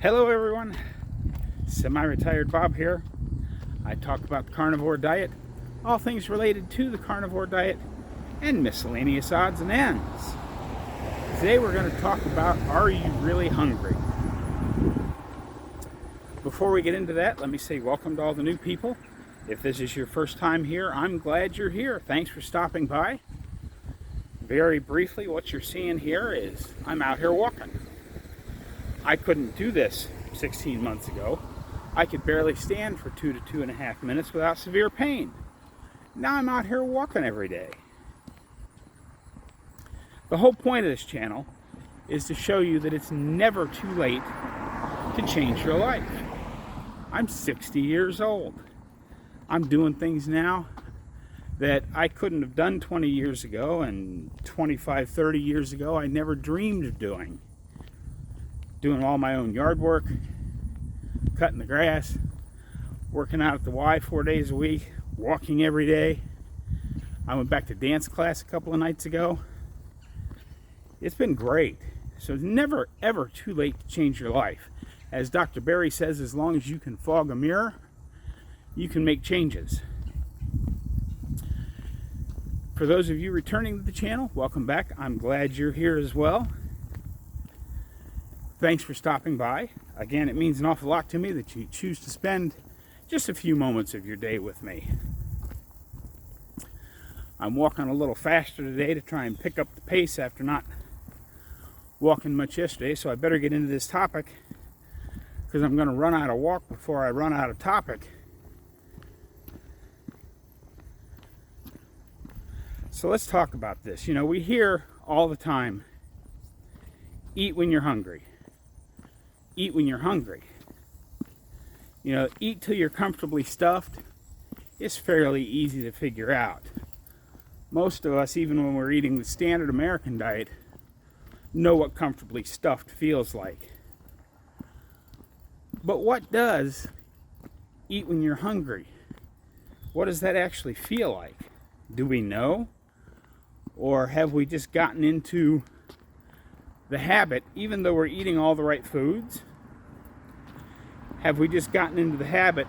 Hello everyone, semi-retired Bob here. I talk about the carnivore diet, all things related to the carnivore diet, and miscellaneous odds and ends. Today we're going to talk about, are you really hungry? Before we get into that, let me say welcome to all the new people. If this is your first time here, I'm glad you're here. Thanks for stopping by. Very briefly, what you're seeing here is I'm out here walking. I couldn't do this 16 months ago. I could barely stand for 2 to 2.5 minutes without severe pain. Now I'm out here walking every day. The whole point of this channel is to show you that it's never too late to change your life. I'm 60 years old. I'm doing things now that I couldn't have done 20 years ago, and 25, 30 years ago I never dreamed of doing. Doing all my own yard work, cutting the grass, working out at the Y 4 days a week, walking every day. I went back to dance class a couple of nights ago. It's been great. So it's never ever too late to change your life. As Dr. Berry says, as long as you can fog a mirror, you can make changes. For those of you returning to the channel, welcome back. I'm glad you're here as well. Thanks for stopping by. Again, it means an awful lot to me that you choose to spend just a few moments of your day with me. I'm walking a little faster today to try and pick up the pace after not walking much yesterday, so I better get into this topic because I'm going to run out of walk before I run out of topic. So let's talk about this. You know, we hear all the time, eat when you're hungry. Eat when you're hungry. You know, eat till you're comfortably stuffed is fairly easy to figure out. Most of us, even when we're eating the standard American diet, know what comfortably stuffed feels like. But what does eat when you're hungry? What does that actually feel like? Do we know? Or have we just gotten into the habit, even though we're eating all the right foods, have we just gotten into the habit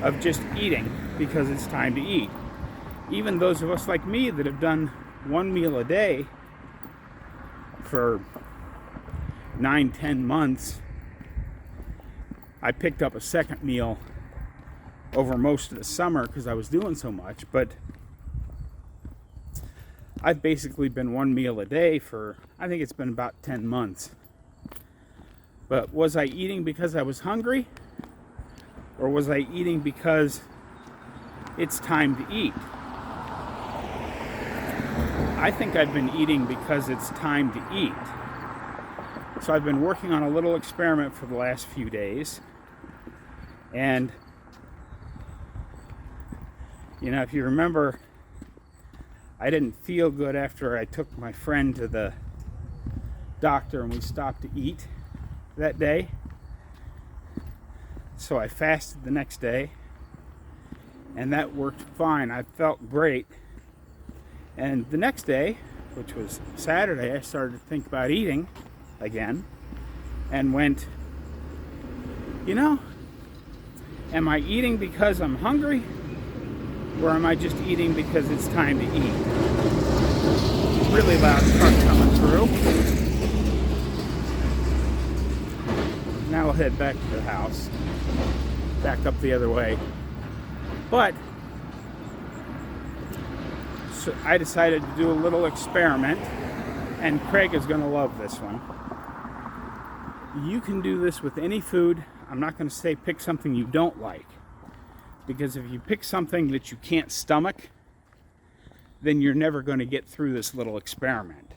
of just eating because it's time to eat? Even those of us like me that have done one meal a day for 9-10 months, I picked up a second meal over most of the summer because I was doing so much, but I've basically been one meal a day for, I think it's been about 10 months. But was I eating because I was hungry? Or was I eating because it's time to eat? I think I've been eating because it's time to eat. So I've been working on a little experiment for the last few days. And, you know, if you remember, I didn't feel good after I took my friend to the doctor and we stopped to eat that day. So I fasted the next day and that worked fine. I felt great. And the next day, which was Saturday, I started to think about eating again and went, you know, am I eating because I'm hungry? Or am I just eating because it's time to eat? Really loud truck coming through. Now we'll head back to the house. Back up the other way. But so I decided to do a little experiment, and Craig is going to love this one. You can do this with any food. I'm not going to say pick something you don't like. Because if you pick something that you can't stomach, then you're never going to get through this little experiment.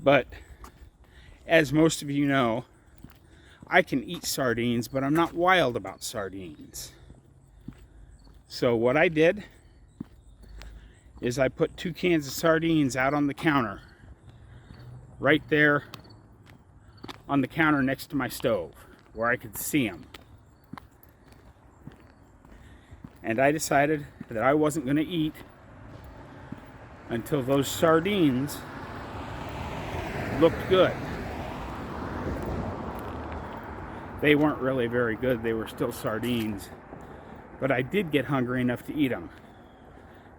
But as most of you know, I can eat sardines, but I'm not wild about sardines. So what I did is I put 2 cans of sardines out on the counter, right there on the counter next to my stove, where I could see them. And I decided that I wasn't going to eat until those sardines looked good. They weren't really very good. They were still sardines. But I did get hungry enough to eat them.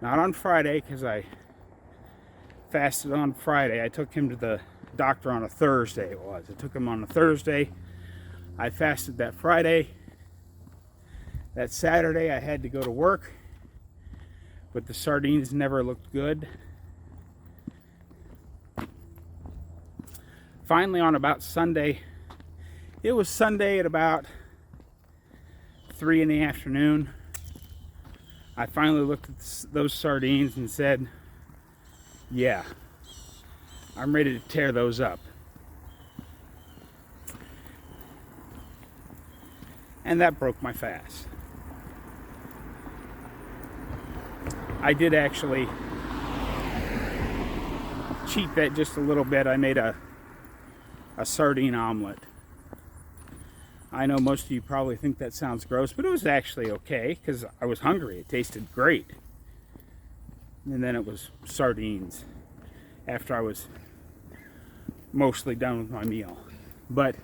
Not on Friday, because I fasted on Friday. I took him to the doctor on a Thursday, it was. I took him on a Thursday. I fasted that Friday. That Saturday I had to go to work, but the sardines never looked good. Finally, on about Sunday, it was Sunday at about 3 in the afternoon, I finally looked at those sardines and said, yeah, I'm ready to tear those up. And that broke my fast. I did actually cheat that just a little bit. I made a sardine omelet. I know most of you probably think that sounds gross, but it was actually okay because I was hungry. It tasted great. And then it was sardines after I was mostly done with my meal. But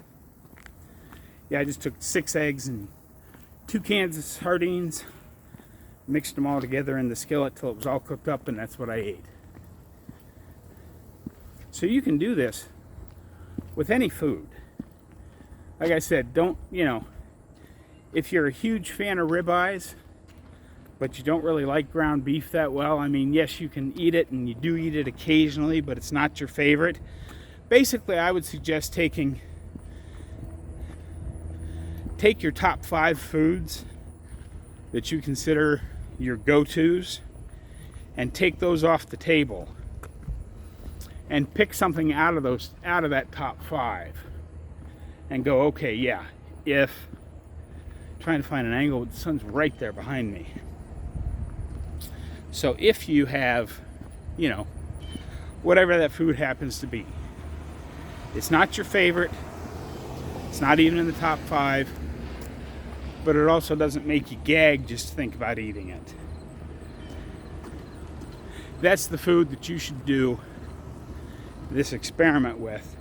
yeah, I just took 6 eggs and 2 cans of sardines, mixed them all together in the skillet till it was all cooked up, and that's what I ate. So you can do this with any food. Like I said, don't, if you're a huge fan of ribeyes, but you don't really like ground beef that well, I mean, yes, you can eat it, and you do eat it occasionally, but it's not your favorite. Basically, I would suggest take your top 5 foods that you consider your go-tos and take those off the table and pick something out of that top 5 and go, okay, yeah, if trying to find an angle, the sun's right there behind me. So if you have, whatever that food happens to be, it's not your favorite, it's not even in the top 5, but it also doesn't make you gag just to think about eating it. That's the food that you should do this experiment with,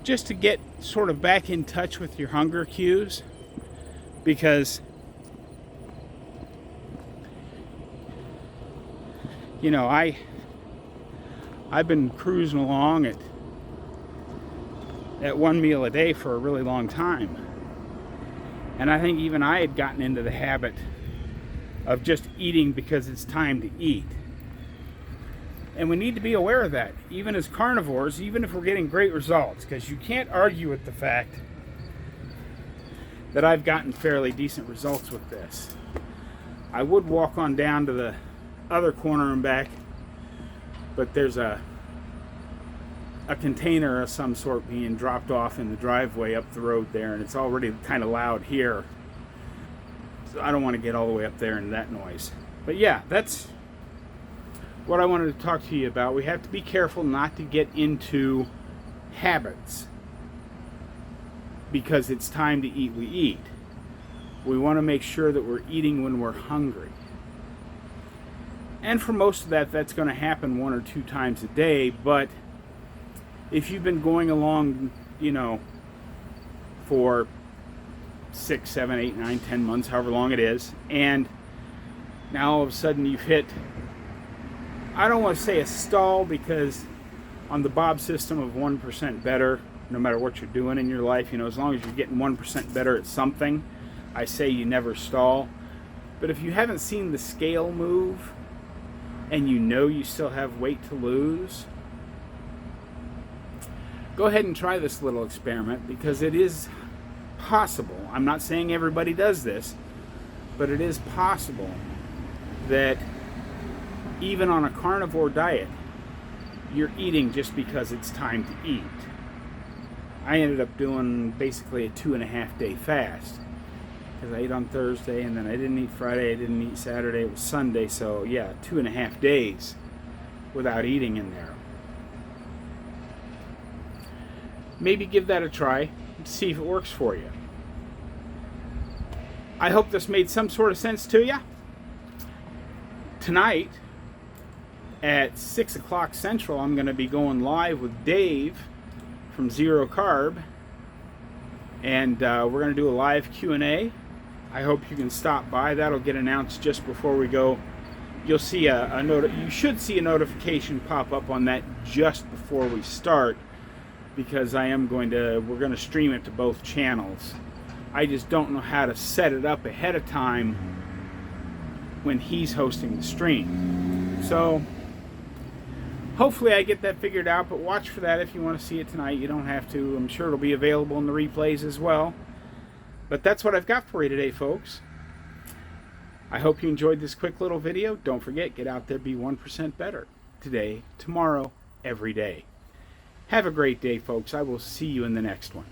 just to get sort of back in touch with your hunger cues, because I've been cruising along at 1 meal a day for a really long time. And I think even I had gotten into the habit of just eating because it's time to eat. And we need to be aware of that, even as carnivores, even if we're getting great results, because you can't argue with the fact that I've gotten fairly decent results with this. I would walk on down to the other corner and back, but there's a container of some sort being dropped off in the driveway up the road there, and it's already kind of loud here, so I don't want to get all the way up there in that noise. But yeah, that's what I wanted to talk to you about. We have to be careful not to get into habits because it's time to eat, we eat. We want to make sure that we're eating when we're hungry. And for most of that, that's going to happen 1 or 2 times a day. But if you've been going along, for 6, 7, 8, 9, 10 months, however long it is, and now all of a sudden you've hit, I don't want to say a stall, because on the Bob system of 1% better, no matter what you're doing in your life, as long as you're getting 1% better at something, I say you never stall. But if you haven't seen the scale move, and you still have weight to lose, go ahead and try this little experiment, because it is possible. I'm not saying everybody does this, but it is possible that even on a carnivore diet, you're eating just because it's time to eat. I ended up doing basically a 2.5 day fast, because I ate on Thursday, and then I didn't eat Friday, I didn't eat Saturday, it was Sunday, so yeah, 2.5 days without eating in there. Maybe give that a try and see if it works for you. I hope this made some sort of sense to you. Tonight at 6 o'clock Central, I'm going to be going live with Dave from Zero Carb, and we're going to do a live Q&A. I hope you can stop by. That'll get announced just before we go. You'll see you should see a notification pop up on that just before we start, because we're going to stream it to both channels. I just don't know how to set it up ahead of time when he's hosting the stream. So hopefully I get that figured out, but watch for that if you want to see it tonight. You don't have to. I'm sure it'll be available in the replays as well. But that's what I've got for you today, folks. I hope you enjoyed this quick little video. Don't forget, get out there, be 1% better today, tomorrow, every day. Have a great day, folks. I will see you in the next one.